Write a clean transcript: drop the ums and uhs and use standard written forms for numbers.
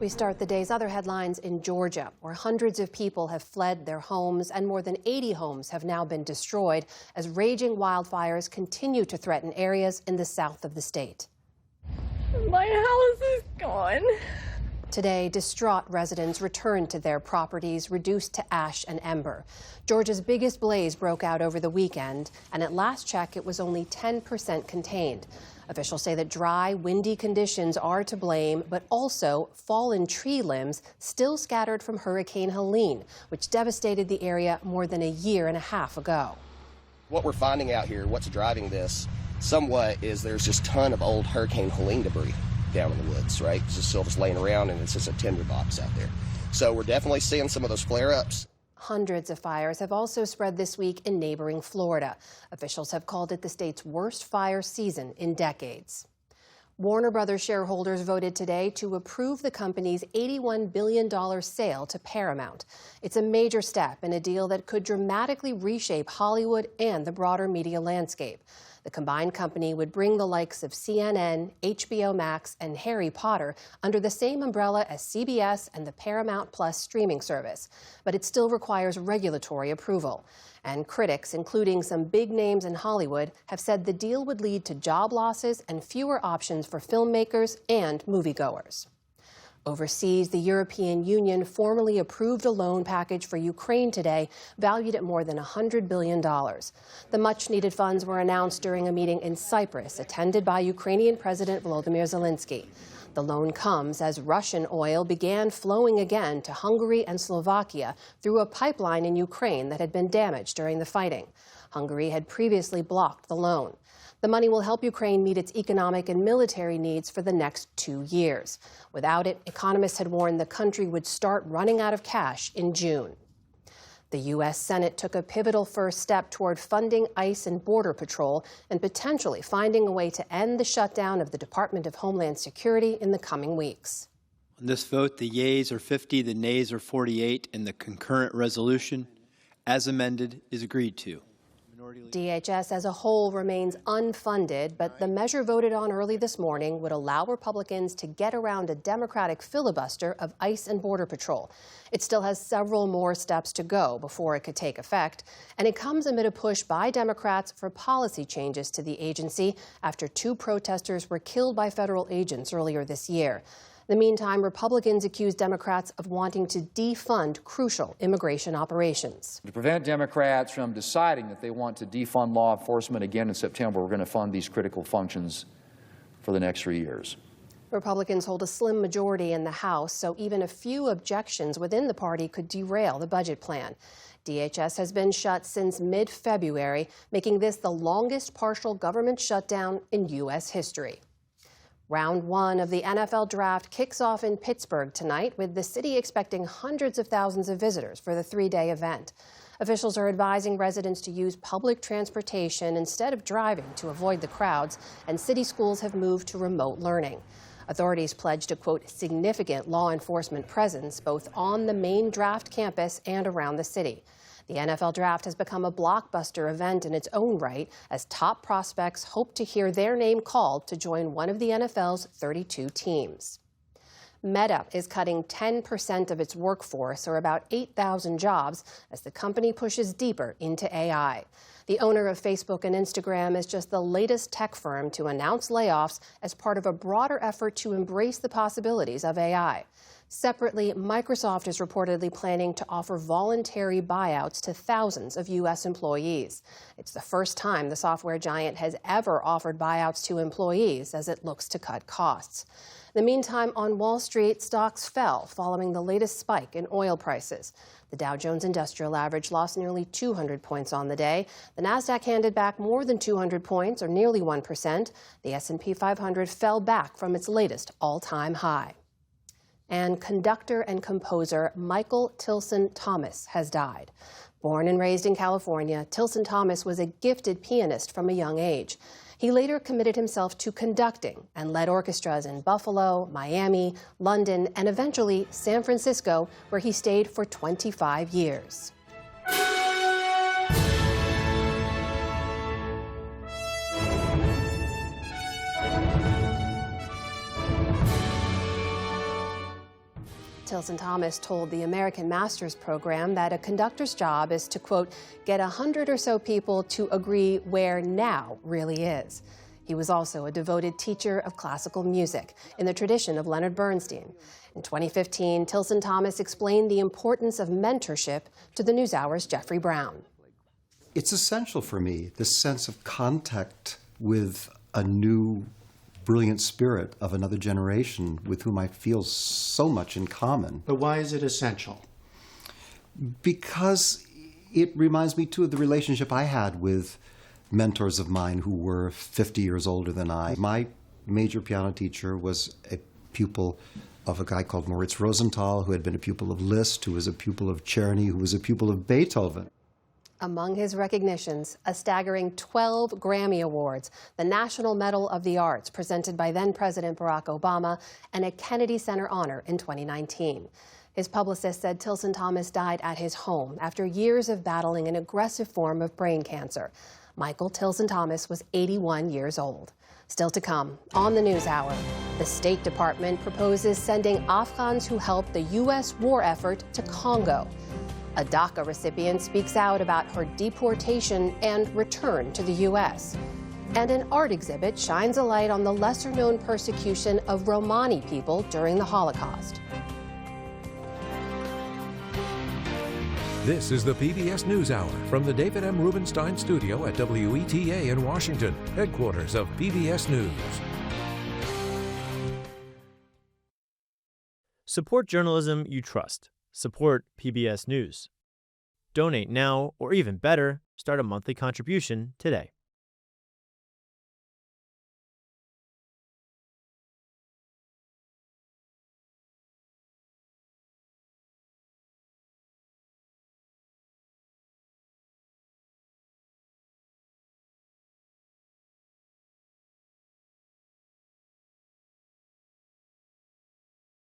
We start the day's other headlines in Georgia, where hundreds of people have fled their homes and more than 80 homes have now been destroyed as raging wildfires continue to threaten areas in the south of the state. My house is gone. Today, distraught residents returned to their properties reduced to ash and ember. Georgia's biggest blaze broke out over the weekend, and at last check, it was only 10% contained. Officials say that dry, windy conditions are to blame, but also fallen tree limbs still scattered from Hurricane Helene, which devastated the area more than a year and a half ago. What we're finding out here, what's driving this somewhat, is there's just a ton of old Hurricane Helene debris down in the woods, right? It's just still just laying around, and it's just a tinderbox out there. So we're definitely seeing some of those flare-ups. Hundreds of fires have also spread this week in neighboring Florida. Officials have called it the state's worst fire season in decades. Warner Brothers shareholders voted today to approve the company's $81 billion sale to Paramount. It's a major step in a deal that could dramatically reshape Hollywood and the broader media landscape. The combined company would bring the likes of CNN, HBO Max, and Harry Potter under the same umbrella as CBS and the Paramount Plus streaming service. But it still requires regulatory approval. And critics, including some big names in Hollywood, have said the deal would lead to job losses and fewer options for filmmakers and moviegoers. Overseas, the European Union formally approved a loan package for Ukraine today, valued at more than $100 billion. The much-needed funds were announced during a meeting in Cyprus, attended by Ukrainian President Volodymyr Zelensky. The loan comes as Russian oil began flowing again to Hungary and Slovakia through a pipeline in Ukraine that had been damaged during the fighting. Hungary had previously blocked the loan. The money will help Ukraine meet its economic and military needs for the next 2 years. Without it, economists had warned the country would start running out of cash in June. The U.S. Senate took a pivotal first step toward funding ICE and Border Patrol and potentially finding a way to end the shutdown of the Department of Homeland Security in the coming weeks. On this vote, the yeas are 50, the nays are 48, and the concurrent resolution, as amended, is agreed to. DHS as a whole remains unfunded, but the measure voted on early this morning would allow Republicans to get around a Democratic filibuster of ICE and Border Patrol. It still has several more steps to go before it could take effect, and it comes amid a push by Democrats for policy changes to the agency after 2 protesters were killed by federal agents earlier this year. In the meantime, Republicans accuse Democrats of wanting to defund crucial immigration operations. To prevent Democrats from deciding that they want to defund law enforcement again in September, we're going to fund these critical functions for the next 3 years. Republicans hold a slim majority in the House, so even a few objections within the party could derail the budget plan. DHS has been shut since mid-February, making this the longest partial government shutdown in U.S. history. Round 1 of the NFL draft kicks off in Pittsburgh tonight, with the city expecting hundreds of thousands of visitors for the 3-day event. Officials are advising residents to use public transportation instead of driving to avoid the crowds, and city schools have moved to remote learning. Authorities pledged a, quote, significant law enforcement presence both on the main draft campus and around the city. The NFL draft has become a blockbuster event in its own right, as top prospects hope to hear their name called to join one of the NFL's 32 teams. Meta is cutting 10% of its workforce, or about 8,000 jobs, as the company pushes deeper into AI. The owner of Facebook and Instagram is just the latest tech firm to announce layoffs as part of a broader effort to embrace the possibilities of AI. Separately, Microsoft is reportedly planning to offer voluntary buyouts to thousands of U.S. employees. It's the first time the software giant has ever offered buyouts to employees as it looks to cut costs. In the meantime, on Wall Street, stocks fell following the latest spike in oil prices. The Dow Jones Industrial Average lost nearly 200 points on the day. The Nasdaq handed back more than 200 points, or nearly 1%. The S&P 500 fell back from its latest all-time high. And conductor and composer Michael Tilson Thomas has died. Born and raised in California, Tilson Thomas was a gifted pianist from a young age. He later committed himself to conducting and led orchestras in Buffalo, Miami, London, and eventually San Francisco, where he stayed for 25 years. Tilson Thomas told the American Masters program that a conductor's job is to, quote, get 100 or so people to agree where now really is. He was also a devoted teacher of classical music in the tradition of Leonard Bernstein. In 2015, Tilson Thomas explained the importance of mentorship to the NewsHour's Jeffrey Brown. It's essential for me, this sense of contact with a new, brilliant spirit of another generation with whom I feel so much in common. But why is it essential? Because it reminds me, too, of the relationship I had with mentors of mine who were 50 years older than I. My major piano teacher was a pupil of a guy called Moritz Rosenthal, who had been a pupil of Liszt, who was a pupil of Czerny, who was a pupil of Beethoven. Among his recognitions, a staggering 12 Grammy Awards, the National Medal of the Arts presented by then-President Barack Obama, and a Kennedy Center honor in 2019. His publicist said Tilson Thomas died at his home after years of battling an aggressive form of brain cancer. Michael Tilson Thomas was 81 years old. Still to come on the NewsHour, the State Department proposes sending Afghans who helped the U.S. war effort to Congo. A DACA recipient speaks out about her deportation and return to the U.S. And an art exhibit shines a light on the lesser-known persecution of Romani people during the Holocaust. This is the PBS News Hour from the David M. Rubenstein Studio at WETA in Washington, headquarters of PBS News. Support journalism you trust. Support PBS News. Donate now, or even better, start a monthly contribution today.